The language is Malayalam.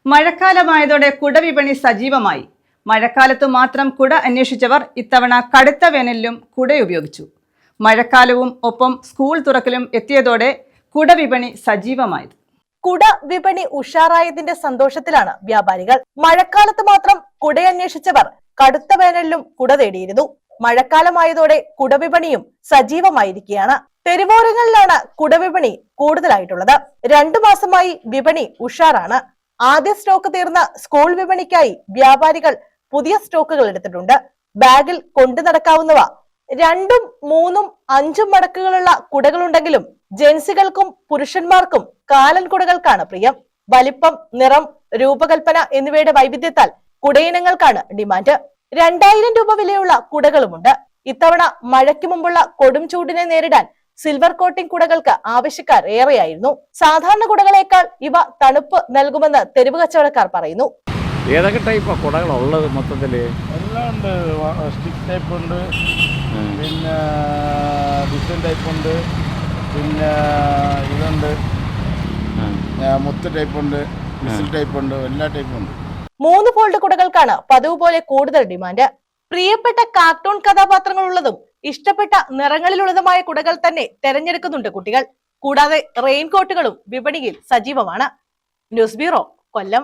മഴക്കാലമായതോടെ കുടവിപണി സജീവമായി. മഴക്കാലത്തു മാത്രം കുട അന്വേഷിച്ചവർ ഇത്തവണ കടുത്ത വേനലിലും കുട ഉപയോഗിച്ചു. മഴക്കാലവും ഒപ്പം സ്കൂൾ തുറക്കലും എത്തിയതോടെ കുടവിപണി സജീവമായത്. കുട വിപണി ഉഷാറായതിന്റെ സന്തോഷത്തിലാണ് വ്യാപാരികൾ. മഴക്കാലത്ത് മാത്രം കുടയന്വേഷിച്ചവർ കടുത്ത വേനലിലും കുട തേടിയിരുന്നു. മഴക്കാലമായതോടെ കുടവിപണിയും സജീവമായിരിക്കുകയാണ്. തെരുവോരങ്ങളിലാണ് കുടവിപണി കൂടുതലായിട്ടുള്ളത്. 2 മാസമായി വിപണി ഉഷാറാണ്. ആദ്യ സ്റ്റോക്ക് തീർന്ന സ്കൂൾ വിപണിക്കായി വ്യാപാരികൾ പുതിയ സ്റ്റോക്കുകൾ എടുത്തിട്ടുണ്ട്. ബാഗിൽ കൊണ്ടു നടക്കാവുന്നവ 2, 3, 5 മടക്കുകളുള്ള കുടകളുണ്ടെങ്കിലും ജെൻസികൾക്കും പുരുഷന്മാർക്കും കാലൻ കുടകൾക്കാണ് പ്രിയം. വലിപ്പം, നിറം, രൂപകൽപ്പന എന്നിവയുടെ വൈവിധ്യത്താൽ കുടയിനങ്ങൾക്കാണ് ഡിമാൻഡ്. 2000 രൂപ വിലയുള്ള കുടകളുമുണ്ട്. ഇത്തവണ മഴയ്ക്ക് മുമ്പുള്ള കൊടും ചൂടിനെ നേരിടാൻ സിൽവർ കോട്ടിംഗ് കുടകൾക്ക് ആവശ്യക്കാർ ഏറെയായിരുന്നു. സാധാരണ കുടകളേക്കാൾ ഇവ തണുപ്പ് നൽകുമെന്ന് തെരുവ് കച്ചവടക്കാർ പറയുന്നു. ഏതൊക്കെ ടൈപ്പ് കുടകളുള്ളത്? മൊത്തത്തില് എല്ലാം ഉണ്ട്. സ്റ്റിക്ക് ടൈപ്പ് ഉണ്ട്, പിന്നെ ഡിസൈൻ ടൈപ്പ് ഉണ്ട്, പിന്നെ ഇതുണ്ട്, മുത്ത് ടൈപ്പ് ഉണ്ട്, മിസിൽ ടൈപ്പ് ഉണ്ട്, എല്ലാ ടൈപ്പും ഉണ്ട്. 3 ഫോൾഡ് കുടകൾക്കാണ് പതിവ് പോലെ കൂടുതൽ ഡിമാൻഡ്. പ്രിയപ്പെട്ട കാർട്ടൂൺ കഥാപാത്രങ്ങളുള്ളതും ഇഷ്ടപ്പെട്ട നിറങ്ങളിലുള്ളതുമായ കുടകൾ തന്നെ തെരഞ്ഞെടുക്കുന്നുണ്ട് കുട്ടികൾ. കൂടാതെ റെയിൻകോട്ടുകളും വിപണിയിൽ സജീവമാണ്. ന്യൂസ് ബ്യൂറോ, കൊല്ലം.